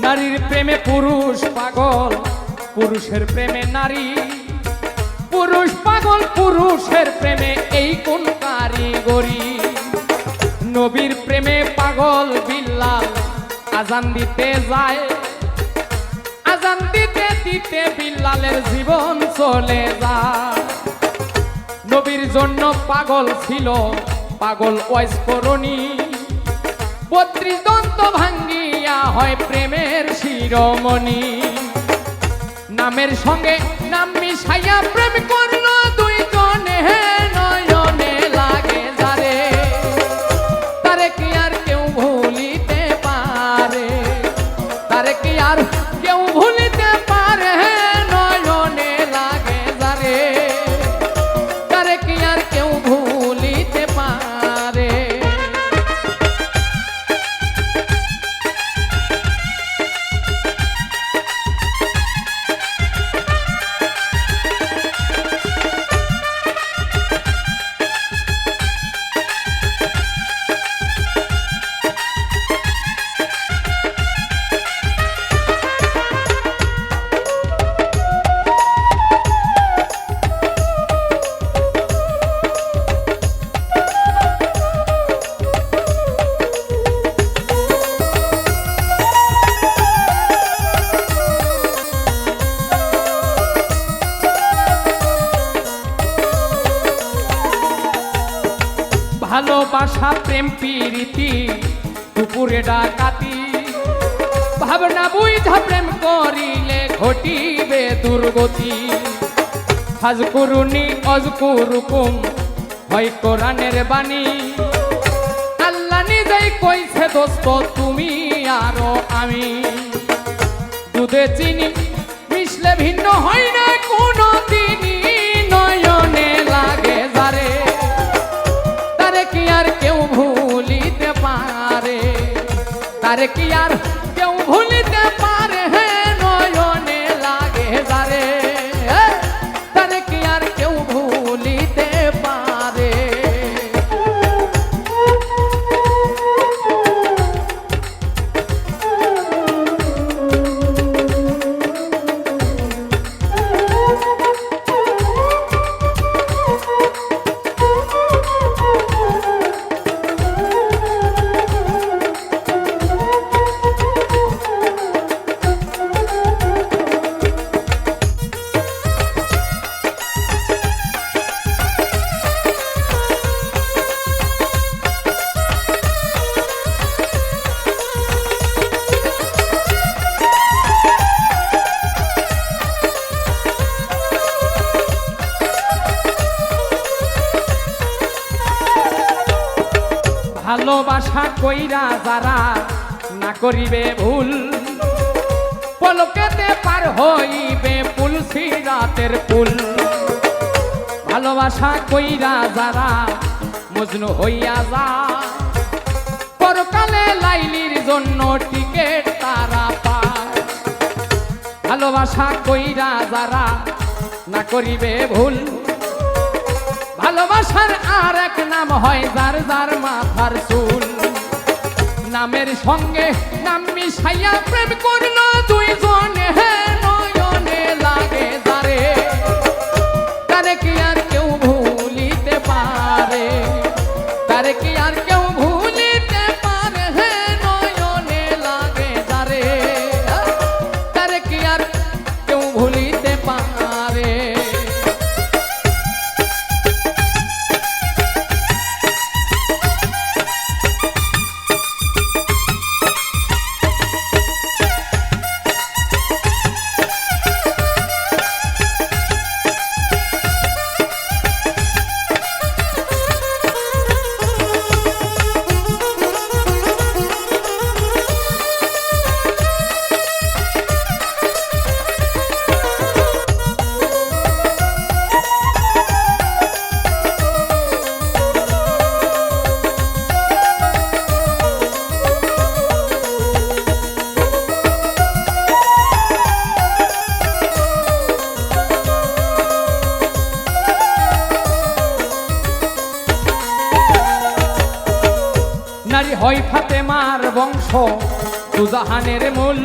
নারীর প্রেমে পুরুষ পাগল, পুরুষের প্রেমে নারী। পুরুষ পাগল পুরুষের প্রেমে, এই কোন কারিগরি? নবীর প্রেমে পাগল বিল্লাল, আজান দিতে যায়। আজান দিতে দিতে বিল্লালের জীবন চলে যায়। নবীর জন্য পাগল ছিল, পাগল ওয়াইস করণী। 32 দন্ত ভাঙ্গিয়া হয় প্রেমের শিরোমণি। নামের সঙ্গে নাম মিশাইয়া প্রেম করল দুইজনে, নয়নে লাগে যারে। তারে কি আর কেউ ভুলিতে পারে? তারে কি আর কেউ ভুলিতে পারে? নয়নে লাগে যারে। তারে কি আর কেউ ভুলিতে পারে? ভালোবাসা প্রেম প্রীতি দুপুরে ডাকাতি। ভাবনা বুঝা প্রেম করিলে ঘটিবে দুর্গতি। ফাজকুরুনি অজকুরুকুম হয় কোরআনের বাণী। আল্লাহ নিজেই কইছে দোস্ত তুমি আরো আমি। দুধে চিনি মিশলে ভিন্ন হয় না কোনো দিনই, নয়নে লাগে যারে। তারে কি আর কেউ ভুলিতে পারে? তারে কি আর কেউ ভুলিতে পারে? নয়নে লাগে যারে। তারে কি আর কেউ ভুলিতে পারে? ভালোবাসা কইরা যারা না করিবে ভুল, পলকেতে পার হইবে পুল সিরাতের পুল। ভালোবাসা কইরা যারা মজনু হইয়া যায়, পরকালে লাইলির জন্য টিকেট তারা পায়। ভালোবাসা কইরা যারা না করিবে ভুল, ভালোবাসার আর এক নাম হয় যার যার মাথার চুল। নামের সঙ্গে নাম মিশাইয়া প্রেম করল দুইজনে, নয়নে লাগে যারে। তারে কি আর কেউ ভুলিতে পারে? তারে কি আর কেউ ভুলিতে পারে? নয়নে লাগে যারে। তারে কি আর কেউ ভুলিতে পারে? বংশ দুজাহানের মূল।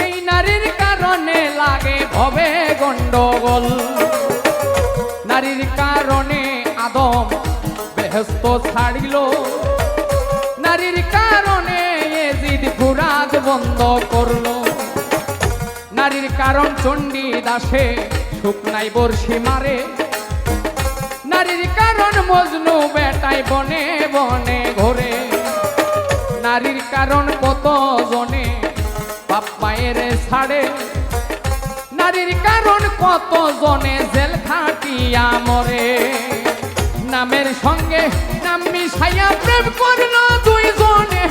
এই নারীর কারণে লাগে ভবে গন্ডগোল, নারীর কারণে আদম বেহেশত ছাড়িল, নারীর কারণে এজিদ ফুরাত বন্ধ করল, নারীর কারণ চণ্ডী দাসে শুকনাই বর্ষি মারে, নারীর কারণ মজনু বেটাই বনে বনে ঘোরে, নারীর কারণ কত জনে বাপ মায়ের ছাড়ে, নারীর কারণ কত জনে জেল খাটিয়া মরে। নামের সঙ্গে নাম মিশাইয়া প্রেম করলো দুইজনে,